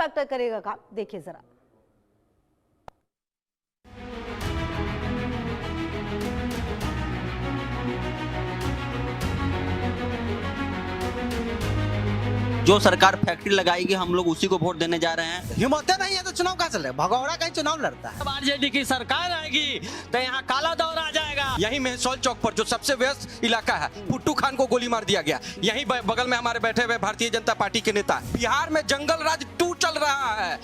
Factor करेगा काम, देखिए जरा। जो सरकार फैक्ट्री लगाएगी हम लोग उसी को वोट देने जा रहे हैं। हिम्मत नहीं है तो चुनाव कहाँ चले, भगौड़ा कहीं चुनाव लड़ता है। अब आरजेडी की सरकार आएगी तो यहाँ काला दौर आ जाएगा। यहीं मेहसौल चौक पर जो सबसे व्यस्त इलाका है, पुट्टू खान को गोली मार दिया गया। यहीं बगल में हमारे बैठे हुए भारतीय जनता पार्टी के नेता। बिहार में जंगल राज 2 चल रहा है।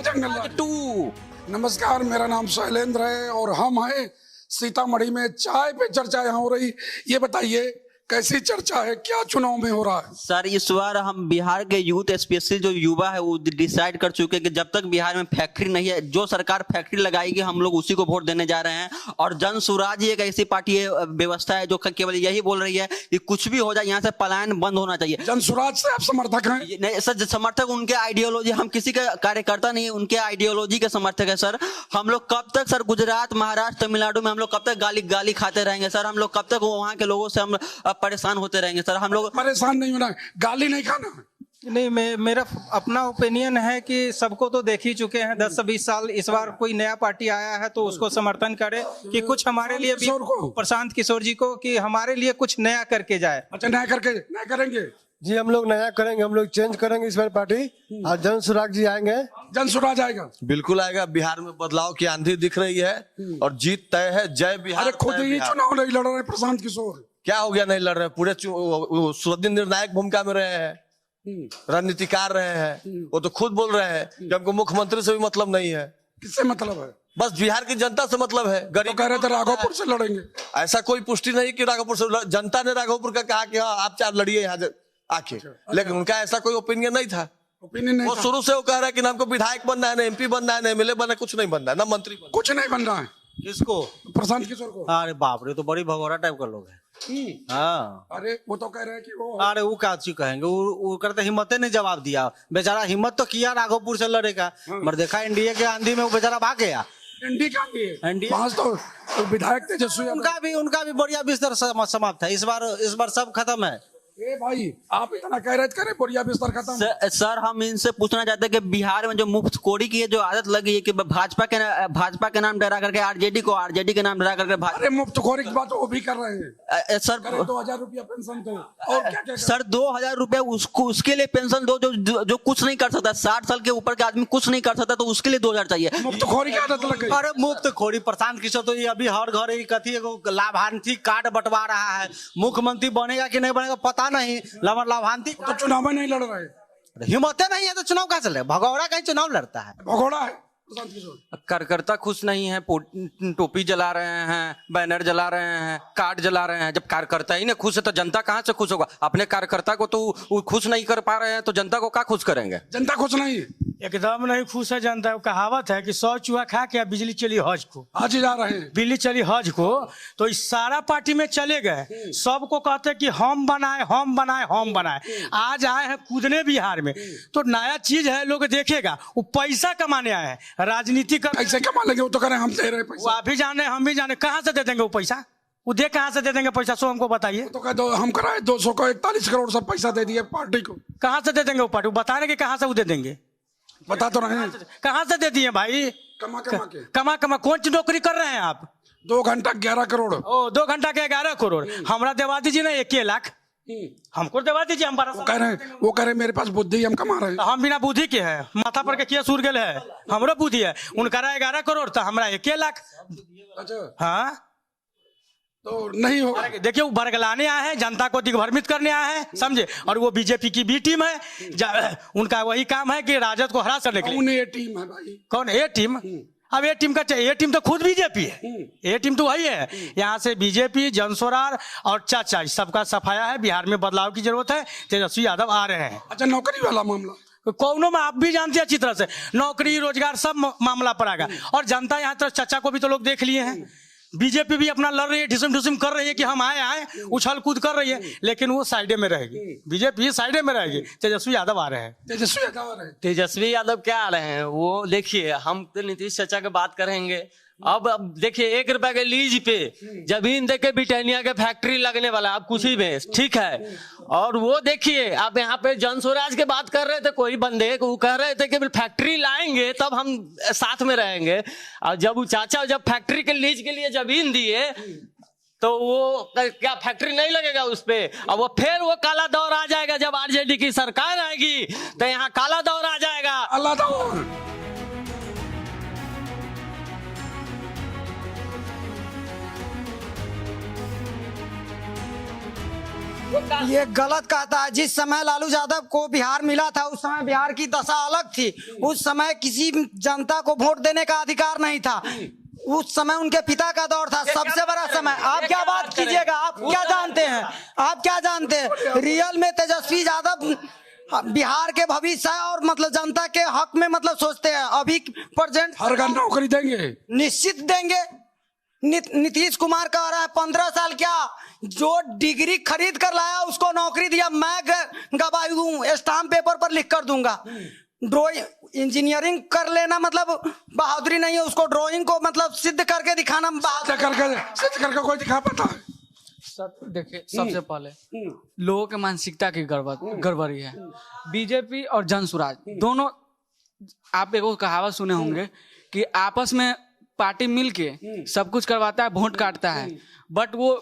जंगल राज 2। नमस्कार, मेरा नाम शैलेंद्र है और हम हैं सीतामढ़ी में। चाय पे चर्चा यहाँ हो रही, ये बताइए कैसी चर्चा है, क्या चुनाव में हो रहा है? सर इस बार हम बिहार के यूथ स्पेशली जो युवा है वो डिसाइड कर चुके हैं कि जब तक बिहार में फैक्ट्री नहीं है, जो सरकार फैक्ट्री लगाएगी हम लोग उसी को वोट देने जा रहे हैं। और जन स्वराज एक ऐसी पार्टी है, व्यवस्था है जो केवल यही बोल रही है कि कुछ भी हो जाए यहाँ से पलायन बंद होना चाहिए। जन स्वराज से आप समर्थक हैं? नहीं सर, समर्थक उनके आइडियोलॉजी, हम किसी का कार्यकर्ता नहीं, उनके आइडियोलॉजी के समर्थक है सर। हम लोग कब तक सर गुजरात, महाराष्ट्र, तमिलनाडु में हम लोग कब तक गाली खाते रहेंगे सर? हम लोग कब तक वहाँ के लोगों से हम परेशान होते रहेंगे सर? हम लोग परेशान नहीं होना, गाली नहीं खाना। नहीं, मेरा अपना ओपिनियन है कि सबको तो देख ही चुके हैं 10 से 20 साल। इस बार कोई नया पार्टी आया है तो उसको समर्थन करे कि कुछ हमारे लिए भी, प्रशांत किशोर जी को, कि हमारे लिए कुछ नया करके जाए। अच्छा, नया करेंगे जी, हम लोग नया करेंगे, हम लोग चेंज करेंगे इस बार पार्टी। और जन स्वराज जी आएंगे। जन स्वराज आएगा, बिल्कुल आएगा। बिहार में बदलाव की आंधी दिख रही है और जीत तय है। जय बिहार। अरे खुद ही चुनाव नहीं लड़ रहे प्रशांत किशोर। क्या हो गया नहीं लड़ रहे? पूरे सुरक्षित निर्णायक भूमिका में रहे हैं, रणनीतिकार रहे हैं। वो तो खुद बोल रहे हैं कि हमको मुख्यमंत्री से भी मतलब नहीं है। किससे मतलब है? बस बिहार की जनता से मतलब है। तो कह रहे थे राघोपुर से लड़ेंगे। ऐसा कोई पुष्टि नहीं कि राघोपुर से। जनता ने राघोपुर का कहा कि हाँ आप 4 लड़िए यहाँ आके, लेकिन उनका ऐसा कोई ओपिनियन नहीं था। ओपिनियन नहीं वो था। शुरू से वो कह रहा है कि ना हमको विधायक बनना है, ना MP बनना है, ना MLA बनना है, कुछ नहीं बनना है, ना मंत्री बनना है। कुछ नहीं बन रहा है। किसको? प्रशांत किशोर को। अरे बाप रे, तो बड़ी भगौड़ा टाइप का लोग है। हाँ, अरे वो तो कह रहे हैं कि वो, अरे वो क्या चीज कहेंगे, वो करते हिम्मत ने जवाब दिया। बेचारा हिम्मत तो किया राघोपुर से लड़ेगा, मगर देखा इंडिया के आंधी में वो बेचारा भाग गया। एनडी का एनडी तो विधायक तेजस्वी, उनका भी बढ़िया बिस्तर समाप्त है। इस बार सब खत्म है। ए भाई, आप इतना कह रहे थे बढ़िया बिस्तर खत्म। सर हम इनसे पूछना चाहते हैं कि बिहार में जो मुफ्तखोरी की जो आदत लगी है कि भाजपा के नाम डरा करके आरजेडी के नाम डरा करके अरे मुफ्तखोरी की बात वो भी कर रहे हैं सर। 2000 रुपया पेंशन दो और क्या सर 2000 रुपया उसके लिए पेंशन दो जो कुछ नहीं कर सकता। 60 साल के ऊपर का आदमी कुछ नहीं कर सकता तो उसके लिए 2000 चाहिए। मुफ्तखोरी की आदत लग गई। अरे मुफ्तखोरी, प्रशांत किशोर तो ये अभी हर घर कथी लाभार्थी कार्ड बंटवा रहा है। मुख्यमंत्री बनेगा कि नहीं बनेगा पता नहीं, लाभार्थी तो चुनाव में नहीं लड़ रहे। हिम्मत नहीं है तो चुनाव कहाँ चले, भगौड़ा कहीं चुनाव लड़ता है। भगौड़ा है प्रशांत किशोर। कार्यकर्ता खुश नहीं है, टोपी जला रहे हैं, बैनर जला रहे हैं, कार्ड जला रहे हैं। जब कार्यकर्ता ही ना खुश है तो जनता कहाँ से खुश होगा? अपने कार्यकर्ता को तो खुश नहीं कर पा रहे हैं तो जनता को क्या खुश करेंगे? जनता खुश नहीं है, एकदम नहीं खुश है जनता। कहावत है कि 100 चूहा खा के बिजली चली हज को। आज जा रहे हैं, बिजली चली हज को, तो इस सारा पार्टी में चले गए। सबको कहते कि हम बनाए। आज आए हैं कूदने बिहार में, तो नया चीज है, लोग देखेगा। वो पैसा कमाने आए हैं, राजनीति कर। पैसे कमा लेंगे वो तो कह रहे हैं हम दे रहे वो पैसा। आप भी जाने हम भी जाने, कहाँ से दे देंगे वो पैसा? वो दे कहाँ से दे देंगे पैसा? सो हमको बताइए। तो कह दो हम कराए 200 का 41 करोड़ सब पैसा दे दिए पार्टी को। कहाँ से दे देंगे वो पार्टी? वो बता रहे कि कहाँ से वो दे देंगे। बता तो रहे हैं कहाँ से दे दिए भाई? कमा कौन सी नौकरी कर रहे हैं आप? 2 घंटा 11 करोड़। ओ 2 घंटा के 11 करोड़। हमरा देवा दीजिए ना 1 लाख, हमको देवा दीजिए। हम वो कह रहे हैं मेरे पास बुद्धि, हम कमा रहे हैं। हम बिना बुद्धि के है, माथा पर के केस उड़ गए है, हमरो बुद्धि है। उनका 11 करोड़ तो हमरा 1 लाख। अच्छा, हाँ तो नहीं होगा। देखिए वो बरगलाने आए हैं, जनता को दिग्भ्रमित करने आए हैं, समझे। और वो बीजेपी की बी टीम है, उनका वही काम है कि राजद को हरास करने के लिए। कौन ए टीम है भाई? कौन ए टीम? अब ए टीम तो खुद बीजेपी है। ए टीम तो वही है। यहाँ से बीजेपी, जनसोरार और चाचा सबका सफाया है। बिहार में बदलाव की जरूरत है। तेजस्वी यादव आ रहे हैं। अच्छा, नौकरी वाला मामला कौनों में आप भी जानते हैं अच्छी तरह से, नौकरी रोजगार सब मामला पर आएगा। और जनता यहाँ तरफ चाचा को भी तो लोग देख लिए हैं। बीजेपी भी अपना लड़ रही है, ढिसम कर रही है कि हम आए उछल कूद कर रही है, लेकिन वो साइडे में रहेगी। बीजेपी साइडे में रहेगी। तेजस्वी यादव आ रहे हैं। तेजस्वी यादव क्या आ रहे हैं? वो देखिए, हम तो नीतीश चाचा की बात करेंगे, अब देखिए 1 रुपए के लीज पे जमीन देके ब्रिटानिया के फैक्ट्री लगने वाला, आप कुछ ही में, ठीक है। और वो देखिए आप यहाँ पे जन स्वराज के बात कर रहे थे, कोई बंदे वो कह रहे थे कि फैक्ट्री लाएंगे तब हम साथ में रहेंगे। और जब वो चाचा जब फैक्ट्री के लीज के लिए जमीन दिए तो वो क्या फैक्ट्री नहीं लगेगा उस पे। अब वो फिर वो काला दौर आ जाएगा, जब आरजेडी की सरकार आएगी तो यहाँ काला दौर आ जाएगा। अल्लाह दौर। ये गलत कहता है। जिस समय लालू यादव को बिहार मिला था उस समय बिहार की दशा अलग थी। उस समय किसी जनता को वोट देने का अधिकार नहीं था। उस समय उनके पिता का दौर था, सबसे बड़ा समय। आप क्या बात कीजिएगा, आप क्या जानते हैं, आप क्या जानते हैं? रियल में तेजस्वी यादव बिहार के भविष्य है और मतलब जनता के हक में मतलब सोचते हैं। अभी प्रेजेंट हर घर नौकरी देंगे, निश्चित देंगे। नीतीश कुमार कह रहा है 15 साल क्या, जो डिग्री खरीद कर लाया उसको नौकरी दिया। मैं गवाही दूं, स्टाम्प पेपर पर लिख कर दूंगा। ड्राइंग इंजीनियरिंग कर लेना मतलब बहादुरी नहीं है, उसको ड्राइंग को मतलब सिद्ध करके दिखाना सिद्ध करके कोई दिखा पाता है। देखिए सबसे पहले लोगों के मानसिकता की गड़बड़ी है। बीजेपी और जन स्वराज दोनों, आप एक कहावत सुने होंगे कि आपस में पार्टी मिलके सब कुछ करवाता है, वोट काटता है, बट वो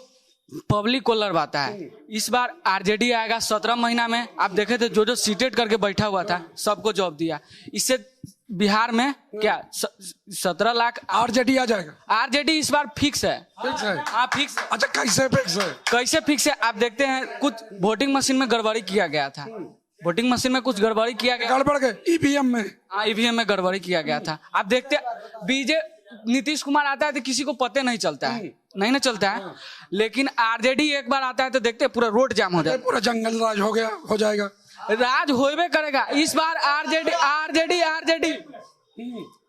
पब्लिक को लड़वाता है। इस बार आरजेडी आएगा 17 महीना में। आप देखे थे जो सीटेड करके बैठा हुआ था सबको जॉब दिया। इससे बिहार में क्या 17 लाख आरजेडी आ जाएगा। आरजेडी इस बार फिक्स है। फिक्स है? हाँ फिक्स। अच्छा कैसे फिक्स है? कैसे फिक्स है? आप देखते हैं कुछ वोटिंग मशीन में गड़बड़ी किया गया था। वोटिंग मशीन में कुछ गड़बड़ी किया गया, गड़बड़ गए ईवीएम में। हाँ ईवीएम में गड़बड़ी किया गया था। आप देखते नीतीश कुमार आता है तो किसी को पता नहीं चलता है, नहीं ना चलता है। लेकिन आरजेडी एक बार आता है तो देखते पूरा रोड जाम हो जाता है, पूरा जंगल राज हो जाएगा। राज होबे करेगा। इस बार आरजेडी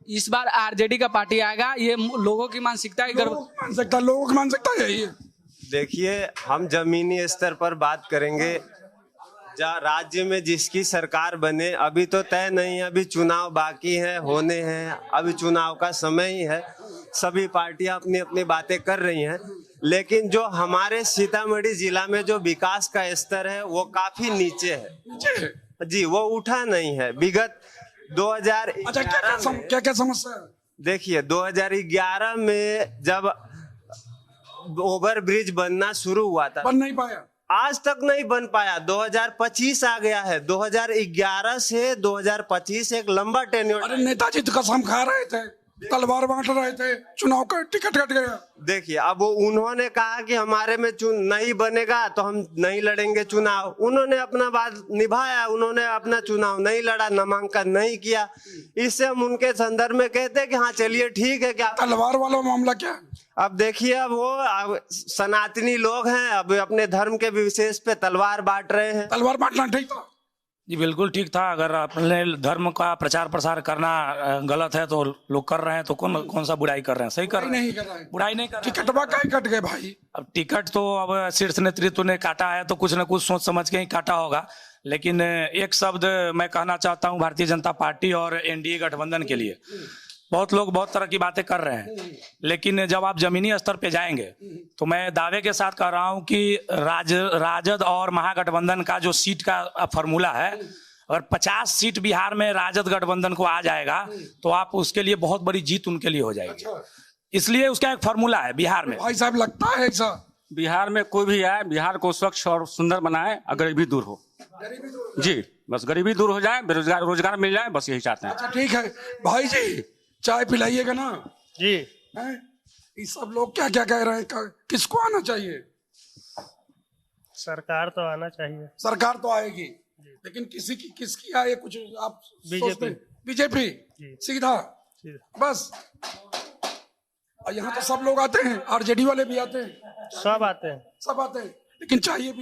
इस बार आरजेडी का पार्टी आएगा। ये लोगों की मानसिकता लोगों की मानसिकता यही है। देखिए हम जमीनी स्तर पर बात करेंगे। राज्य में जिसकी सरकार बने अभी तो तय नहीं है, अभी चुनाव बाकी है, होने हैं, अभी चुनाव का समय ही है। सभी पार्टियां अपनी अपनी बातें कर रही हैं, लेकिन जो हमारे सीतामढ़ी जिला में जो विकास का स्तर है वो काफी नीचे है जी, वो उठा नहीं है। विगत 2011 क्या समस्या है? देखिए 2011 में जब ओवर ब्रिज बनना शुरू हुआ था, बन नहीं पाया, आज तक नहीं बन पाया। 2025 आ गया है, 2011 से 2025 एक लंबा टेन्योर। अरे नेताजी तो कसम खा रहे थे, तलवार बांट रहे थे, चुनाव का टिकट कट गया। देखिए अब वो उन्होंने कहा कि हमारे में नहीं बनेगा तो हम नहीं लड़ेंगे चुनाव। उन्होंने अपना बात निभाया, उन्होंने अपना चुनाव नहीं लड़ा, नामांकन नहीं किया। इससे हम उनके संदर्भ में कहते हैं कि हाँ चलिए ठीक है। क्या तलवार वाला मामला क्या? अब देखिए अब सनातनी लोग हैं, अब अपने धर्म के विशेष पे तलवार बांट रहे हैं। तलवार बांटना ठीक था जी, बिल्कुल ठीक था। अगर अपने धर्म का प्रचार प्रसार करना गलत है तो लोग कर रहे हैं, तो कौन सा बुराई कर रहे हैं? सही कर रहे हैं, बुराई नहीं कर रहे। टिकटवा कहीं कट गए भाई। अब टिकट तो अब शीर्ष नेतृत्व ने काटा है तो कुछ न कुछ सोच समझ के ही काटा होगा। लेकिन एक शब्द मैं कहना चाहता हूँ भारतीय जनता पार्टी और एनडीए गठबंधन के लिए। बहुत लोग बहुत तरह की बातें कर रहे हैं, लेकिन जब आप जमीनी स्तर पे जाएंगे तो मैं दावे के साथ कह रहा हूं कि राजद और महागठबंधन का जो सीट का फॉर्मूला है, अगर 50 सीट बिहार में राजद गठबंधन को आ जाएगा तो आप उसके लिए बहुत बड़ी जीत उनके लिए हो जाएगी। इसलिए उसका एक फॉर्मूला है बिहार में। भाई साहब लगता है ऐसा बिहार में कोई भी आए, बिहार को स्वच्छ और सुंदर बनाए, गरीबी दूर हो जी, बस गरीबी दूर हो जाए, बेरोजगार रोजगार मिल जाए, बस यही चाहते हैं। अच्छा ठीक है भाई जी, चाय पिलाइएगा ना जी। ये सब लोग क्या क्या कह रहे हैं, किसको आना चाहिए? सरकार तो आना चाहिए। सरकार तो आएगी, लेकिन किसकी आए कुछ आप सोचते? बीजेपी सीधा बस। और यहाँ तो सब लोग आते हैं, आरजेडी वाले भी आते हैं, सब आते हैं, लेकिन चाहिए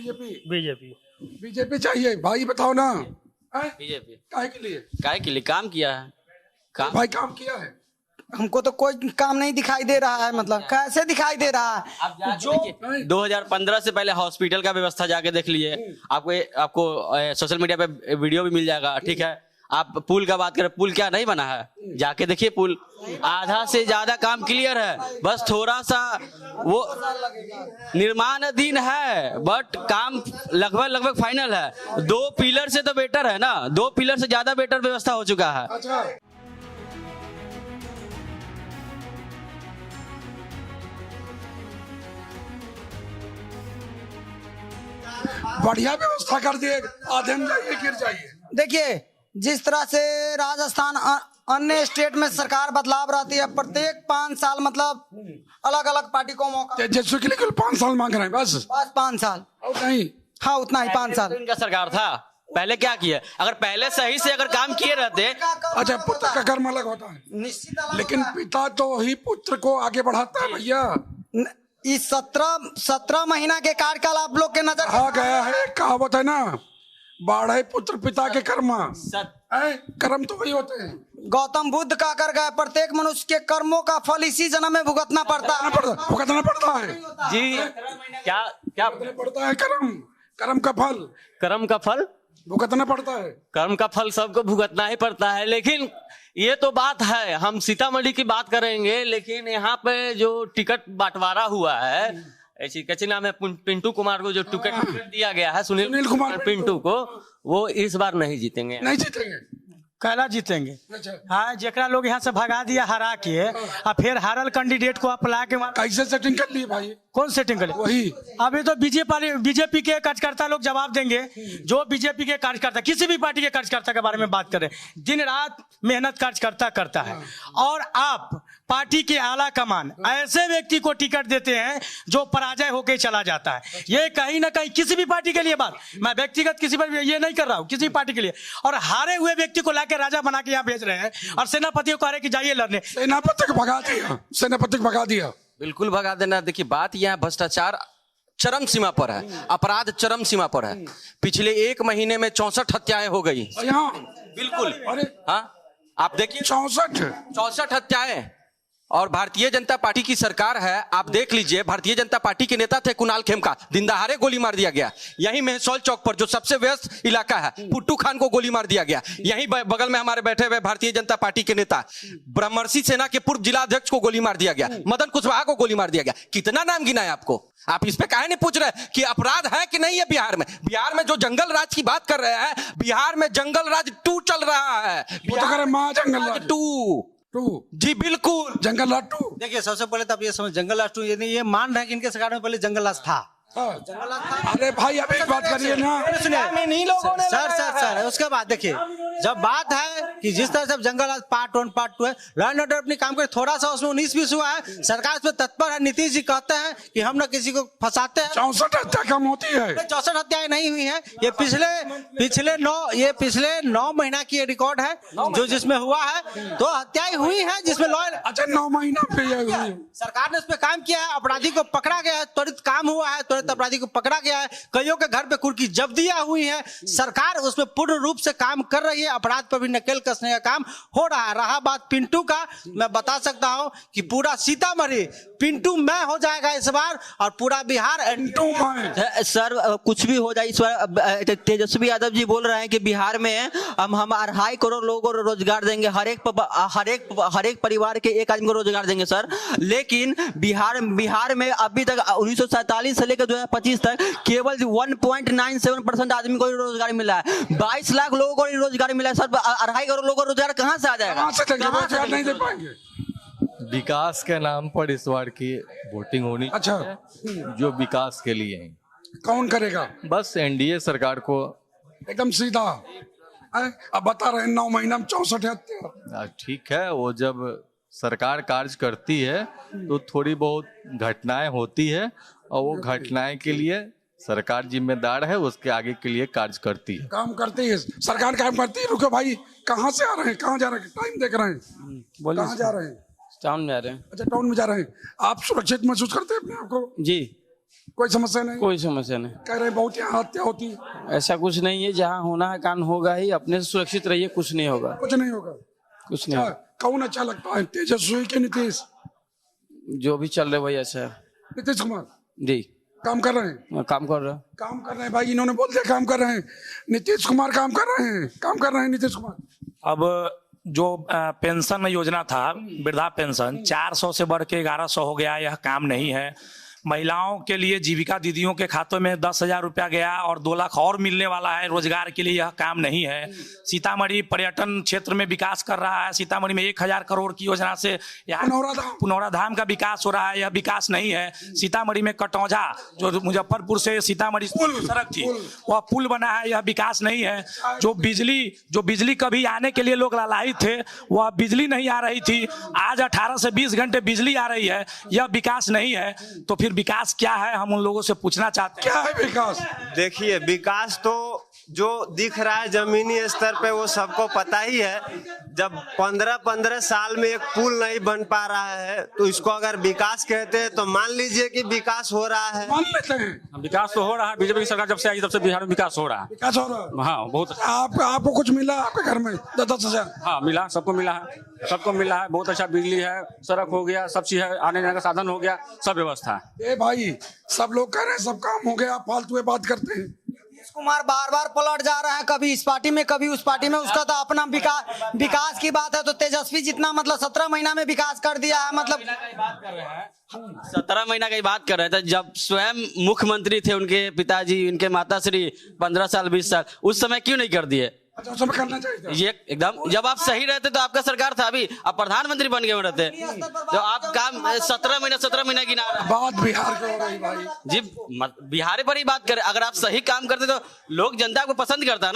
बीजेपी चाहिए। भाई बताओ ना, बीजेपी काहे के लिए काम किया है? भाई काम किया है? हमको तो कोई काम नहीं दिखाई दे रहा है। मतलब कैसे दिखाई दे रहा है? जो 2015 से पहले हॉस्पिटल का व्यवस्था जाके देख लिए, आपको सोशल मीडिया पे वीडियो भी मिल जाएगा, ठीक है। आप पुल का बात करें, पुल क्या नहीं बना है? जाके देखिए, पुल आधा से ज्यादा काम क्लियर है, बस थोड़ा सा वो निर्माणाधीन है, बट काम लगभग फाइनल है। 2 पिलर से तो बेटर है ना, 2 पिलर से ज्यादा बेटर व्यवस्था हो चुका है। बढ़िया व्यवस्था कर दिए, आधे में जाइए गिर जाइए। देखिए, जिस तरह से राजस्थान अन्य स्टेट में सरकार बदलाव रहती है, प्रत्येक 5 साल मतलब अलग अलग पार्टी को मौका। तेजस्वी के लिए केवल 5 साल मांग रहे हैं बस 5 साल और नहीं। हाँ, उतना ही 5 साल इनका सरकार था। पहले क्या किया? अगर पहले सही से अगर काम किए रहते। अच्छा, पुत्र का कर्म अलग होता है, निश्चित, लेकिन पिता तो ही पुत्र को आगे बढ़ाता है भैया। इस 17 महीना के कार्यकाल आप लोग के नजर आ गया है, कहावत है ना, बाढ़े पुत्र पिता के कर्म, कर्म तो वही होते हैं। गौतम बुद्ध का कर गए, प्रत्येक मनुष्य के कर्मों का फल इसी जन्म में भुगतना पड़ता है। भुगतना पड़ता है जी। क्या पड़ता है? कर्म का फल, कर्म का फल भुगतना पड़ता है। कर्म का फल सबको भुगतना ही पड़ता है। लेकिन ये तो बात है, हम सीतामढ़ी की बात करेंगे, लेकिन यहाँ पे जो टिकट बंटवारा हुआ है, ऐसी कैसे नाम है, पिंटू कुमार को जो टिकट दिया गया है, सुनील कुमार पिंटू को, वो इस बार नहीं जीतेंगे। नहीं जीतेंगे, कैला जीतेंगे। हाँ, जेकरा लोग यहाँ से भगा दिया हरा के, और फिर हारल कैंडिडेट को अपला के कैसे सेटिंग कर ली भाई? कौन सेटिंग करे? वही अभी तो बीजेपी के कार्यकर्ता लोग जवाब देंगे। जो बीजेपी के कार्यकर्ता, किसी भी पार्टी के कार्यकर्ता के बारे में बात करें, दिन रात मेहनत कार्यकर्ता करता है, और आप पार्टी के आला कमान ऐसे व्यक्ति को टिकट देते हैं जो पराजय होकर चला जाता है। ये कहीं ना कहीं किसी भी पार्टी के लिए बात, मैं व्यक्तिगत किसी पर ये नहीं कर रहा हूँ, किसी भी पार्टी के लिए, और हारे हुए व्यक्ति को लाके राजा बना के यहाँ भेज रहे हैं, और सेनापति को कह रहे कि जाइए लड़ने। सेनापति को भगा दिया, सेनापति को भगा दिया, बिल्कुल भगा देना। देखिए, बात यहाँ भ्रष्टाचार चरम सीमा पर है, अपराध चरम सीमा पर है। पिछले 1 महीने में 64 हत्याएं हो गई। बिल्कुल। अरे हाँ, आप देखिए, 64 हत्याएं। और भारतीय जनता पार्टी की सरकार है, आप देख लीजिए, भारतीय जनता पार्टी के नेता थे कुणाल खेमका, दिन दहाड़े गोली मार दिया गया। यहीं मेहसौल चौक पर, जो सबसे व्यस्त इलाका है, पुट्टू खान को गोली मार दिया गया। यहीं बगल में हमारे बैठे हुए भारतीय जनता पार्टी के नेता ब्रह्मर्षि सेना के पूर्व जिलाध्यक्ष को गोली मार दिया गया, मदन कुशवाहा को गोली मार दिया गया। कितना नाम गिना है आपको? आप इस पे काहे नहीं पूछ रहे कि अपराध है कि नहीं है बिहार में? बिहार में जो जंगल राज की बात कर रहे हैं, बिहार में जंगल राज 2 चल रहा है। जंगल राज 2 जी बिल्कुल, जंगल राज 2। देखिए, सबसे पहले तो आप ये समझ, जंगल राज 2 ये मान रहे हैं कि इनके सरकार में पहले जंगल राज था। अरे भाई, अभी बात करिए ना। सर, उसके बाद देखिए, जब बात है कि जिस तरह से जंगल राज पार्ट 1 पार्ट 2 है, लॉ एंड ऑर्डर अपनी काम करे, थोड़ा सा उसमें 19-20 हुआ है, सरकार इसमें तत्पर है। नीतीश जी कहते हैं कि हम ना किसी को फंसाते हैं। 64 हत्या कम होती है। 64 हत्याएं नहीं हुई है। ये पिछले 9 महीना की रिकॉर्ड है, जो जिसमें हुआ है 2 हत्याएं हुई है, जिसमें अच्छा 9 महीना पे सरकार ने उस पर काम किया है, अपराधी को पकड़ा गया है, त्वरित काम हुआ है, त्वरित अपराधी को पकड़ा गया है, कईयों के घर पे कुर्की जब्तियां हुई है। सरकार उसमें पूर्ण रूप से काम कर रही है, अपराध पर भी नकेल कसने का काम हो रहा है। रहा बात पिंटू का, मैं बता सकता हूं कि पूरा सीतामढ़ी पिंटू मैं हो जाएगा इस बार, और पूरा बिहार सर कुछ भी हो जाए इस बार। तेजस्वी यादव जी बोल रहे हैं कि बिहार में हम 2.5 करोड़ लोगों को रोजगार देंगे, हर एक परिवार के एक आदमी को रोजगार देंगे सर। लेकिन बिहार में अभी तक 1947 से लेकर 2025 तक केवल 1.97% आदमी को रोजगार मिला है। 22 लाख लोगों को रोजगार मिला है सर। 2.5 करोड़ लोगों को रोजगार कहाँ से आ जाएगा? रोजगार नहीं दे पाएंगे। विकास के नाम पर इस बार की वोटिंग होनी चाहिए, जो विकास के लिए है। कौन करेगा? बस एनडीए सरकार को, एकदम सीधा। अब बता रहे हैं 9 महीना में 64 हत्या। ठीक है, वो जब सरकार कार्य करती है तो थोड़ी बहुत घटनाएं होती है, और वो घटनाएं के लिए सरकार जिम्मेदार है, उसके आगे के लिए कार्य करती है, काम करती है सरकार, काम करती है। रुको भाई, कहाँ से आ रहे हैं, कहाँ जा रहे हैं? टाइम देख रहे हैं, कहाँ जा रहे हैं? टाउन में जा रहे हैं। अच्छा, टाउन में जा रहे हैं। आप सुरक्षित महसूस करते हैं अपने आप को? जी, कोई समस्या नहीं? कोई समस्या नहीं। कह रहे हैं बहुत यहाँ हत्या होती है। ऐसा कुछ नहीं है, जहाँ होना है कान होगा ही, अपने से सुरक्षित रहिए, कुछ नहीं होगा। कुछ नहीं होगा, कुछ नहीं होगा। कौन अच्छा लगता है, तेजस्वी के नीतीश? जो भी चल रहे वही अच्छा है। नीतीश कुमार जी। काम कर रहे हैं? काम कर रहे हैं। काम कर रहे हैं भाई, इन्होंने बोल दिया काम कर रहे हैं। नीतीश कुमार काम कर रहे हैं, काम कर रहे हैं नीतीश कुमार। अब जो पेंशन योजना था, वृद्धा पेंशन 400 से बढ़ के 1100 हो गया, यह काम नहीं है। महिलाओं के लिए जीविका दीदियों के खातों में 10,000 रुपया गया और 2 लाख और मिलने वाला है रोजगार के लिए, यह काम नहीं है। सीतामढ़ी पर्यटन क्षेत्र में विकास कर रहा है, सीतामढ़ी में 1000 करोड़ की योजना से यहाँ पुनौरा धाम का विकास हो रहा है, यह विकास नहीं है। सीतामढ़ी में कटौझा जो मुजफ्फरपुर से सीतामढ़ी सड़क थी, वह पुल बना है, यह विकास नहीं है। जो बिजली कभी आने के लिए लोग लालायित थे, वह बिजली नहीं आ रही थी, आज 18 से 20 घंटे बिजली आ रही है, यह विकास नहीं है। तो फिर विकास क्या है, हम उन लोगों से पूछना चाहते हैं। क्या है विकास? देखिए, विकास तो जो दिख रहा है जमीनी स्तर पे वो सबको पता ही है। जब 15 साल में एक पुल नहीं बन पा रहा है तो इसको अगर विकास कहते हैं तो मान लीजिए कि विकास हो रहा है। मान लेते हैं विकास तो हो रहा है। बीजेपी की सरकार जब से आई तब से बिहार में विकास हो रहा है। विकास हो रहा है, हाँ बहुत। आपको कुछ मिला आपके घर में 10,000? हाँ मिला, सबको मिला है, सबको मिला है। बहुत अच्छा बिजली है, सड़क हो गया, सब चीज है, आने जाने का साधन हो गया, सब व्यवस्था है। ए भाई, सब लोग कह रहे हैं सब काम हो गया, फालतू बात करते हैं। कुमार बार बार पलट जा रहे हैं, कभी इस पार्टी में कभी उस पार्टी में। उसका तो अपना विकास की बात है तो तेजस्वी जितना मतलब 17 महीना में विकास कर दिया है, मतलब 17 महीना की बात कर रहे थे। जब स्वयं मुख्यमंत्री थे उनके पिताजी, उनके माताश्री 15 साल 20 साल, उस समय क्यों नहीं कर दिए? अच्छा, सब करना चाहिए। ये एकदम, जब आप सही रहते तो आपका सरकार था, अभी आप प्रधानमंत्री बन गए रहते तो आप काम 17 महीना गिना रहे हैं। बात बिहार की हो रही भाई जी, बिहार पर ही बात करें। अगर आप सही काम करते तो लोग जनता को पसंद करता है ना।